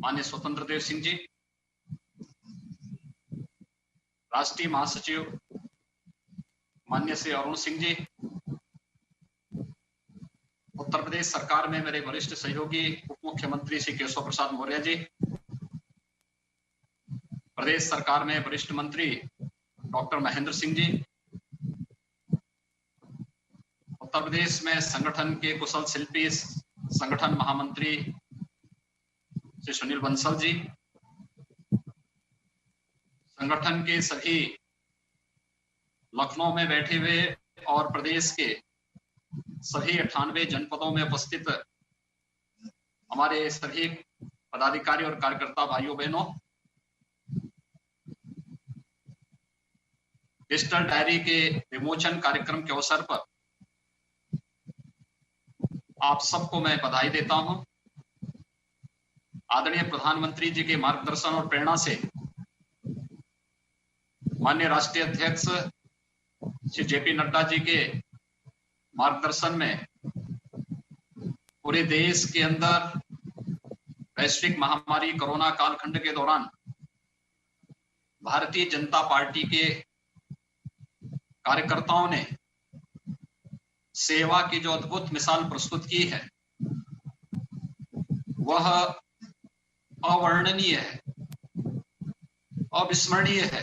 माननीय स्वतंत्र देव सिंह जी, राष्ट्रीय महासचिव माननीय श्री अरुण सिंह जी, उत्तर प्रदेश सरकार में मेरे वरिष्ठ सहयोगी उप मुख्यमंत्री श्री केशव प्रसाद मौर्य जी, प्रदेश सरकार में वरिष्ठ मंत्री डॉक्टर महेंद्र सिंह जी, उत्तर प्रदेश में संगठन के कुशल शिल्पी संगठन महामंत्री श्री सुनील बंसल जी, संगठन के सभी लखनऊ में बैठे हुए और प्रदेश के सभी 98 जनपदों में उपस्थित हमारे सभी पदाधिकारी और कार्यकर्ता भाइयों बहनों, डिजिटल डायरी के विमोचन कार्यक्रम के अवसर पर आप सबको मैं बधाई देता हूं। आदरणीय प्रधानमंत्री जी के मार्गदर्शन और प्रेरणा से माननीय राष्ट्रीय अध्यक्ष श्री जेपी नड्डा जी के मार्गदर्शन में पूरे देश के अंदर वैश्विक महामारी कोरोना कालखंड के दौरान भारतीय जनता पार्टी के कार्यकर्ताओं ने सेवा की जो अद्भुत मिसाल प्रस्तुत की है वह अवर्णनीय है, अविस्मरणीय है,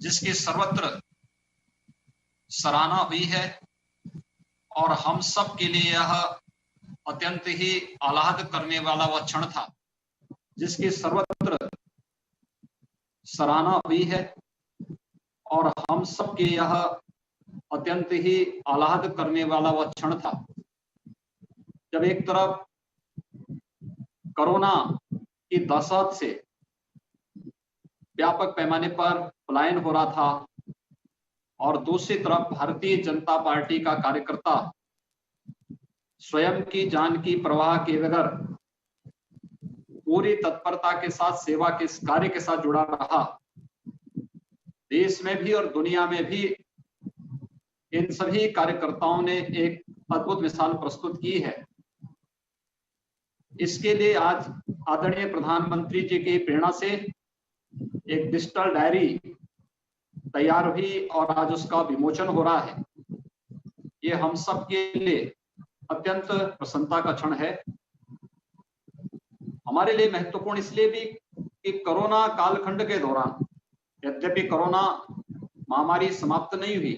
जिसकी सर्वत्र सराहना हुई है और हम सब के लिए यह अत्यंत ही आह्लाद करने वाला वह क्षण था जिसकी सर्वत्र सराहना हुई है और हम सब के यह अत्यंत ही आह्लाद करने वाला वह क्षण था जब एक तरफ कोरोना की दहशत से व्यापक पैमाने पर पलायन हो रहा था और दूसरी तरफ भारतीय जनता पार्टी का कार्यकर्ता स्वयं की जान की परवाह किए बगैर पूरी तत्परता के साथ सेवा के कार्य के साथ जुड़ा रहा। देश में भी और दुनिया में भी इन सभी कार्यकर्ताओं ने एक अद्भुत मिसाल प्रस्तुत की है। इसके लिए आज आदरणीय प्रधानमंत्री जी की प्रेरणा से एक डिजिटल डायरी तैयार हुई और आज उसका विमोचन हो रहा है। ये हम सब के लिए अत्यंत प्रसन्नता का क्षण है। हमारे लिए महत्वपूर्ण इसलिए भी कि कोरोना कालखंड के दौरान यद्यपि कोरोना महामारी समाप्त नहीं हुई,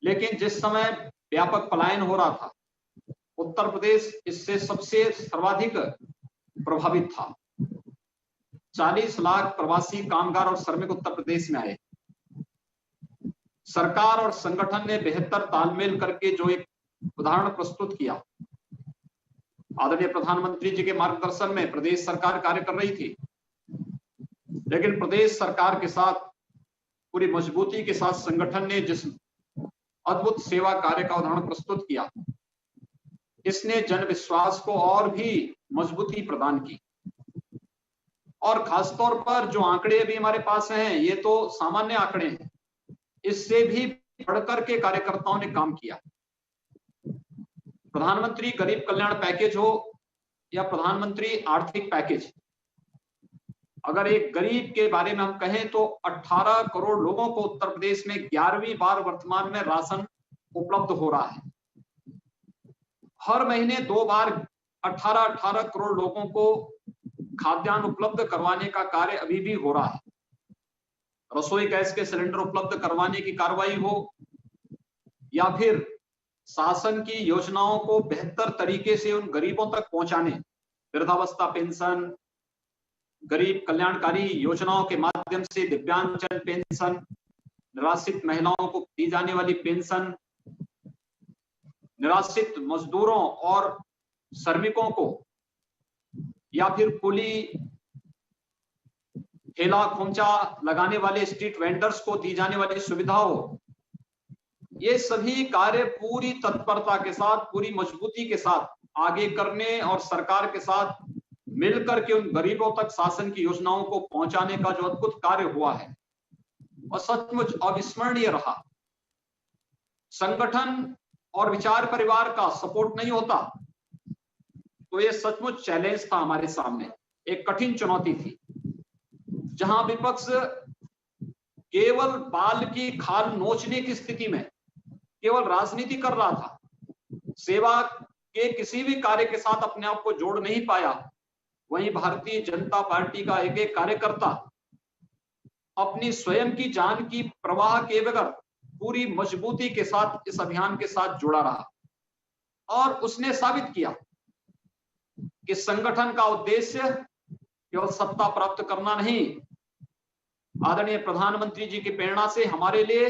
लेकिन जिस समय व्यापक पलायन हो रहा था उत्तर प्रदेश इससे सबसे सर्वाधिक प्रभावित था। 40 लाख प्रवासी कामगार और श्रमिक उत्तर प्रदेश में आए। सरकार और संगठन ने बेहतर तालमेल करके जो एक उदाहरण प्रस्तुत किया, आदरणीय प्रधानमंत्री जी के मार्गदर्शन में प्रदेश सरकार कार्य कर रही थी, लेकिन प्रदेश सरकार के साथ पूरी मजबूती के साथ संगठन ने जिस अद्भुत सेवा कार्य का उदाहरण प्रस्तुत किया, इसने जन विश्वास को और भी मजबूती प्रदान की। और खासतौर पर जो आंकड़े अभी हमारे पास हैं, ये तो सामान्य आंकड़े हैं, इससे भी बढ़कर के कार्यकर्ताओं ने काम किया। प्रधानमंत्री गरीब कल्याण पैकेज हो या प्रधानमंत्री आर्थिक पैकेज, अगर एक गरीब के बारे में हम कहें तो 18 करोड़ लोगों को उत्तर प्रदेश में 11वीं बार वर्तमान में राशन उपलब्ध हो रहा है। हर महीने 2 बार 18 करोड़ लोगों को खाद्यान्न उपलब्ध करवाने का कार्य अभी भी हो रहा है। रसोई गैस के सिलेंडर उपलब्ध करवाने की कार्रवाई हो या फिर शासन की योजनाओं को बेहतर तरीके से उन गरीबों तक पहुंचाने, वृद्धावस्था पेंशन, गरीब कल्याणकारी योजनाओं के माध्यम से दिव्यांगजन पेंशन, निराश्रित महिलाओं को दी जाने वाली पेंशन, निराश्रित मजदूरों और श्रमिकों को या फिर कुली ठेला खोमचा लगाने वाले स्ट्रीट वेंडर्स को दी जाने वाली सुविधा हो, ये सभी कार्य पूरी तत्परता के साथ, पूरी मजबूती के साथ आगे करने और सरकार के साथ मिलकर के उन गरीबों तक शासन की योजनाओं को पहुंचाने का जो अद्भुत कार्य हुआ है वह सचमुच अविस्मरणीय रहा। संगठन और विचार परिवार का सपोर्ट नहीं होता तो ये सचमुच चैलेंज था हमारे सामने, एक कठिन चुनौती थी, जहां विपक्ष केवल बाल की खाल नोचने की स्थिति में केवल राजनीति कर रहा था, सेवा के किसी भी कार्य के साथ अपने आप को जोड़ नहीं पाया। वहीं भारतीय जनता पार्टी का एक एक कार्यकर्ता अपनी स्वयं की जान की प्रवाह के बगैर पूरी मजबूती के साथ इस अभियान के साथ जुड़ा रहा और उसने साबित किया कि संगठन का उद्देश्य केवल सत्ता प्राप्त करना नहीं, आदरणीय प्रधानमंत्री जी की प्रेरणा से हमारे लिए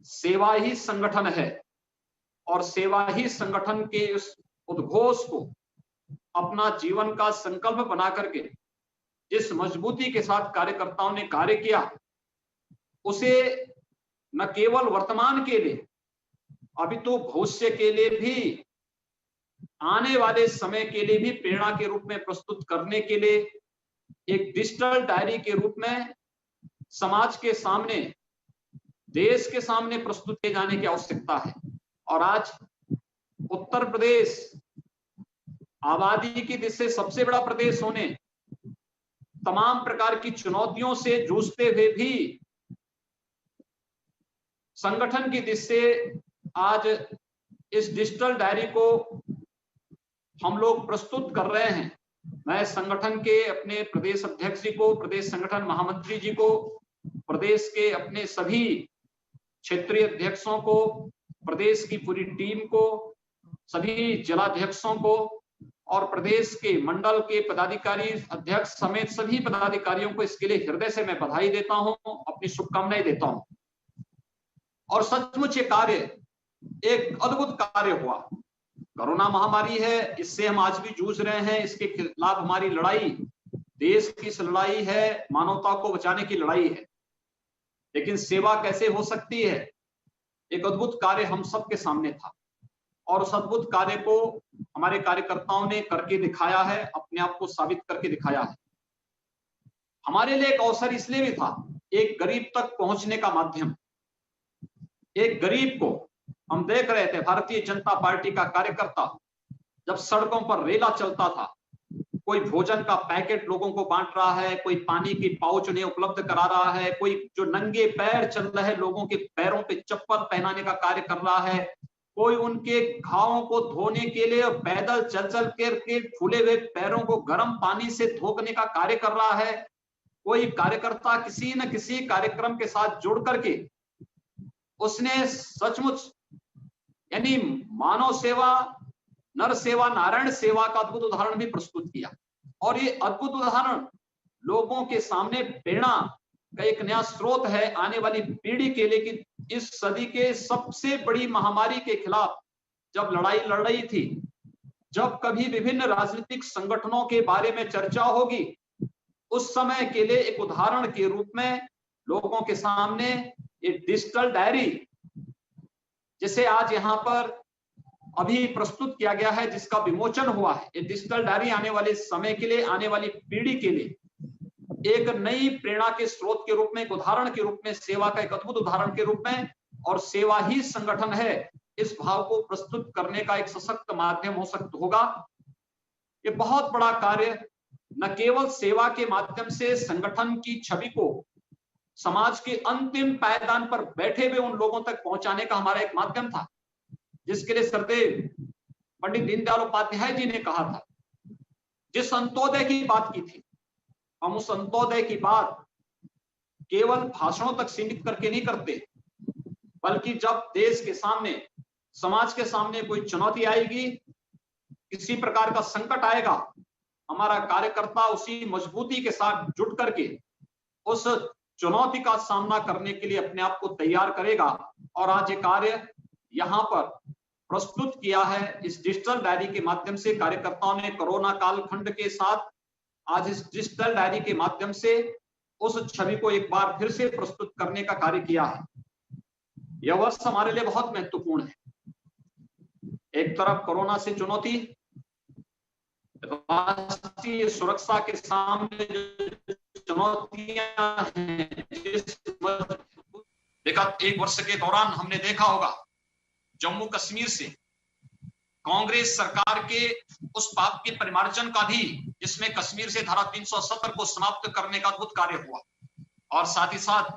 सेवा ही संगठन है और सेवा ही संगठन के उस उद्घोष को अपना जीवन का संकल्प बना करके जिस मजबूती के साथ कार्यकर्ताओं ने कार्य किया, उसे न केवल वर्तमान के लिए, अभी तो भविष्य के लिए भी, आने वाले समय के लिए भी प्रेरणा के रूप में प्रस्तुत करने के लिए एक डिजिटल डायरी के रूप में समाज के सामने, देश के सामने प्रस्तुत किए जाने की आवश्यकता है। और आज उत्तर प्रदेश आबादी की दृष्टि से सबसे बड़ा प्रदेश होने, तमाम प्रकार की चुनौतियों से जूझते हुए भी संगठन की दृष्टि से आज इस डिजिटल डायरी को हम लोग प्रस्तुत कर रहे हैं। मैं संगठन के अपने प्रदेश अध्यक्ष जी को, प्रदेश संगठन महामंत्री जी को, प्रदेश के अपने सभी क्षेत्रीय अध्यक्षों को, प्रदेश की पूरी टीम को, सभी जिलाध्यक्षों को और प्रदेश के मंडल के पदाधिकारी अध्यक्ष समेत सभी पदाधिकारियों को इसके लिए हृदय से मैं बधाई देता हूं, अपनी शुभकामनाएं देता हूं। और सचमुच ये कार्य एक अद्भुत कार्य हुआ। कोरोना महामारी है, इससे हम आज भी जूझ रहे हैं, इसके खिलाफ हमारी लड़ाई देश की लड़ाई है, मानवता को बचाने की लड़ाई है। लेकिन सेवा कैसे हो सकती है, एक अद्भुत कार्य हम सबके सामने था और उस अद्भुत कार्य को हमारे कार्यकर्ताओं ने करके दिखाया है, अपने आप को साबित करके दिखाया है। हमारे लिए एक अवसर इसलिए भी था, एक गरीब तक पहुंचने का माध्यम। एक गरीब को हम देख रहे थे, भारतीय जनता पार्टी का कार्यकर्ता जब सड़कों पर रेला चलता था, कोई भोजन का पैकेट लोगों को बांट रहा है, कोई पानी की पाउच उन्हें उपलब्ध करा रहा है, कोई जो नंगे पैर चल रहे लोगों के पैरों पे चप्पल पहनाने का कार्य कर रहा है, कोई उनके घावों को धोने के लिए पैदल चल चल के फूले हुए पैरों को गर्म पानी से धोने का कार्य कर रहा है। कोई कार्यकर्ता किसी न किसी कार्यक्रम के साथ जुड़ करके उसने सचमुच यानी मानव सेवा, नर सेवा, नारायण सेवा का अद्भुत उदाहरण भी प्रस्तुत किया। और ये अद्भुत उदाहरण लोगों के सामने प्रेरणा का एक नया स्रोत है आने वाली पीढ़ी के लिए कि इस सदी के सबसे बड़ी महामारी के खिलाफ जब लड़ाई लड़ रही थी, जब कभी विभिन्न राजनीतिक संगठनों के बारे में चर्चा होगी, उस समय के लिए एक उदाहरण के रूप में लोगों के सामने ये डिजिटल डायरी, जिसे आज यहाँ पर अभी प्रस्तुत किया गया है, जिसका विमोचन हुआ है, ये डिजिटल डायरी आने वाले समय के लिए, आने वाली पीढ़ी के लिए एक नई प्रेरणा के स्रोत के रूप में, एक उदाहरण के रूप में, सेवा का एक अद्भुत उदाहरण के रूप में, और सेवा ही संगठन है, इस भाव को प्रस्तुत करने का एक सशक्त माध्यम हो सकता होगा। ये बहुत बड़ा कार्य न केवल सेवा के माध्यम से संगठन की छवि को समाज के अंतिम पायदान पर बैठे हुए उन लोगों तक पहुंचाने का हमारा एक माध्यम था, जिसके लिए सरदेव पंडित दीनदयाल उपाध्याय जी ने कहा था, जिस अंत्योदय की बात की थी, हम उस अंत्योदय की बात केवल भाषणों तक सीमित करके नहीं करते, बल्कि जब देश के सामने, समाज के सामने कोई चुनौती आएगी, किसी प्रकार का संकट आएगा, हमारा कार्यकर्ता उसी मजबूती के साथ जुट करके उस चुनौती का सामना करने के लिए अपने आप को तैयार करेगा। और आज ये कार्य यहाँ पर प्रस्तुत किया है इस डिजिटल डायरी के माध्यम से। कार्यकर्ताओं ने कोरोना कालखंड के साथ आज इस डिजिटल डायरी के माध्यम से उस छवि को एक बार फिर से प्रस्तुत करने का कार्य किया है। यह वर्ष हमारे लिए बहुत महत्वपूर्ण है। एक तरफ कोरोना से चुनौती, राष्ट्रीय सुरक्षा के सामने जो चुनौतियां हैं, विगत एक वर्ष के दौरान हमने देखा होगा, जम्मू कश्मीर से कांग्रेस सरकार के उस पाप के परिमार्जन का भी, जिसमें कश्मीर से धारा 370 को समाप्त करने का अद्भुत कार्य हुआ, और साथ ही साथ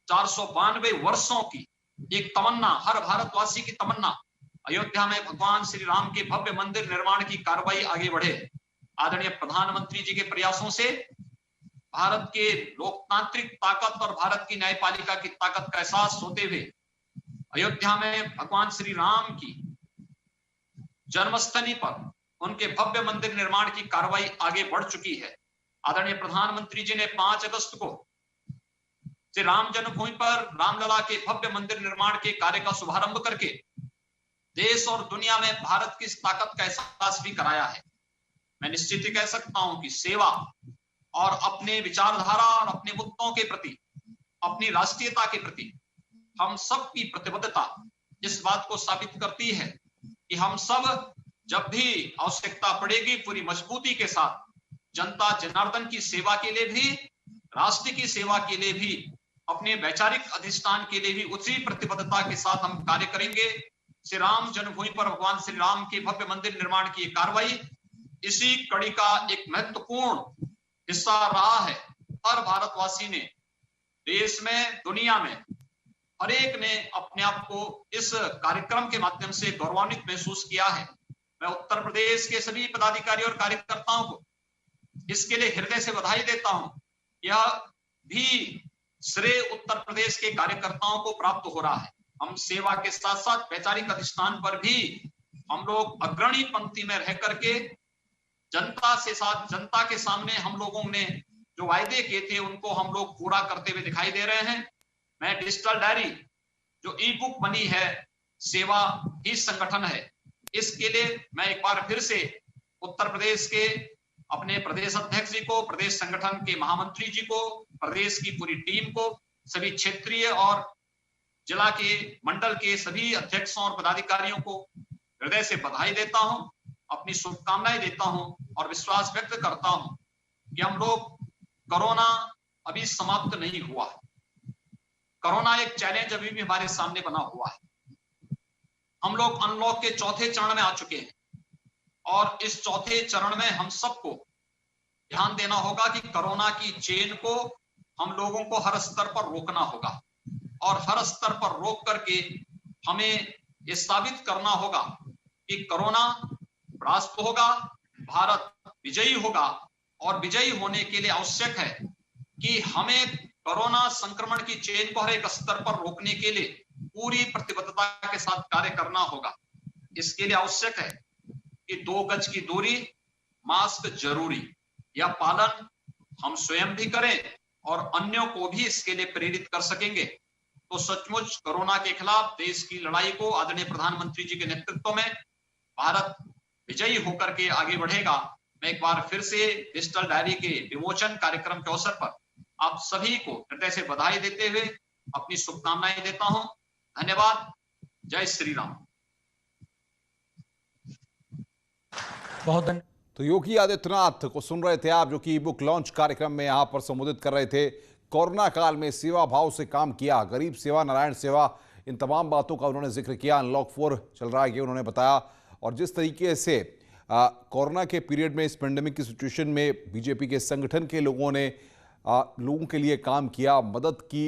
492 वर्षों की एक तमन्ना, हर भारतवासी की तमन्ना, अयोध्या में भगवान श्री राम के भव्य मंदिर निर्माण की कार्रवाई आगे बढ़े। आदरणीय प्रधानमंत्री जी के प्रयासों से भारत के लोकतांत्रिक ताकत और भारत की न्यायपालिका की ताकत का एहसास होते हुए अयोध्या में भगवान श्री राम की जन्मस्थली पर उनके भव्य मंदिर निर्माण की कार्रवाई आगे बढ़ चुकी है। आदरणीय प्रधानमंत्री जी ने 5 अगस्त को श्री राम जन्मभूमि पर रामलला के भव्य मंदिर निर्माण के कार्य का शुभारंभ करके देश और दुनिया में भारत की इस ताकत का एहसास भी कराया है। मैं निश्चित ही कह सकता हूं कि सेवा और अपने विचारधारा और अपने मुद्दों के प्रति, अपनी राष्ट्रीयता के प्रति हम सब की प्रतिबद्धता इस बात को साबित करती है कि हम सब जब भी आवश्यकता पड़ेगी पूरी मजबूती के साथ जनता जनार्दन की सेवा के लिए भी, राष्ट्र की सेवा के लिए भी, अपने वैचारिक अधिष्ठान के लिए भी उसी प्रतिबद्धता के साथ हम कार्य करेंगे। श्री राम जन्मभूमि पर भगवान श्री राम के भव्य मंदिर निर्माण की कार्रवाई इसी कड़ी का एक महत्वपूर्ण हिस्सा रहा है। हर भारतवासी ने, देश में, दुनिया में, हर एक ने अपने आप को इस कार्यक्रम के माध्यम से गौरवान्वित महसूस किया है। मैं उत्तर प्रदेश के सभी पदाधिकारी और कार्यकर्ताओं को इसके लिए हृदय से बधाई देता हूं। यह भी श्रेय उत्तर प्रदेश के कार्यकर्ताओं को प्राप्त हो रहा है। हम सेवा के साथ साथ वैचारिक अधिष्ठान पर भी हम लोग अग्रणी पंक्ति में रह करके जनता के सामने हम लोगों ने जो वायदे किए थे उनको हम लोग पूरा करते हुए दिखाई दे रहे हैं। मैं डिजिटल डायरी जो ई बुक बनी है, सेवा ही संगठन है, इसके लिए मैं एक बार फिर से उत्तर प्रदेश के अपने प्रदेश अध्यक्ष जी को, प्रदेश संगठन के महामंत्री जी को, प्रदेश की पूरी टीम को, सभी क्षेत्रीय और जिला के मंडल के सभी अध्यक्षों और पदाधिकारियों को हृदय से बधाई देता हूं, अपनी शुभकामनाएं देता हूं और विश्वास व्यक्त करता हूं कि हम लोग, कोरोना अभी समाप्त नहीं हुआ है। कोरोना एक चैलेंज अभी भी हमारे सामने बना हुआ है। हम लोग अनलॉक के चौथे चरण में आ चुके हैं और इस चौथे चरण में हम सबको ध्यान देना होगा कि कोरोना की चेन को हम लोगों को हर स्तर पर रोकना होगा और हर स्तर पर रोक करके हमें ये साबित करना होगा कि कोरोना परास्त होगा, भारत विजयी होगा और विजयी होने के लिए आवश्यक है कि हमें कोरोना संक्रमण की चेन को हर एक स्तर पर रोकने के लिए पूरी प्रतिबद्धता के साथ कार्य करना होगा। इसके लिए आवश्यक है कि 2 गज की दूरी, मास्क जरूरी, यह पालन हम स्वयं भी करें और अन्यों को भी इसके लिए प्रेरित कर सकेंगे तो सचमुच कोरोना के खिलाफ देश की लड़ाई को आदरणीय प्रधानमंत्री जी के नेतृत्व में भारत विजयी होकर के आगे बढ़ेगा। मैं एक बार फिर से डिजिटल डायरी के विमोचन कार्यक्रम के अवसर पर आप सभी को हृदय से बधाई देते हुए अपनी शुभकामनाएं देता हूं। धन्यवाद। जय श्री राम। बहुत धन्यवाद। तो योगी आदित्यनाथ को सुन रहे थे आप, जो कि ई बुक लॉन्च कार्यक्रम में यहां पर संबोधित कर रहे थे। कोरोना काल में सेवा भाव से काम किया, गरीब सेवा, नारायण सेवा, इन तमाम बातों का उन्होंने जिक्र किया। अनलॉक 4 चल रहा है ये उन्होंने बताया और जिस तरीके से कोरोना के पीरियड में, इस पेंडेमिक की सिचुएशन में बीजेपी के संगठन के लोगों ने लोगों के लिए काम किया, मदद की,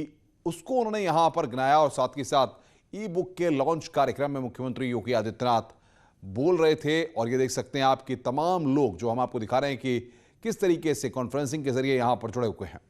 उसको उन्होंने यहाँ पर गिनाया। और साथ ही साथ ई बुक के लॉन्च कार्यक्रम में मुख्यमंत्री योगी आदित्यनाथ बोल रहे थे और ये देख सकते हैं आप कि तमाम लोग जो हम आपको दिखा रहे हैं कि किस तरीके से कॉन्फ्रेंसिंग के जरिए यहाँ पर जुड़े हुए हैं।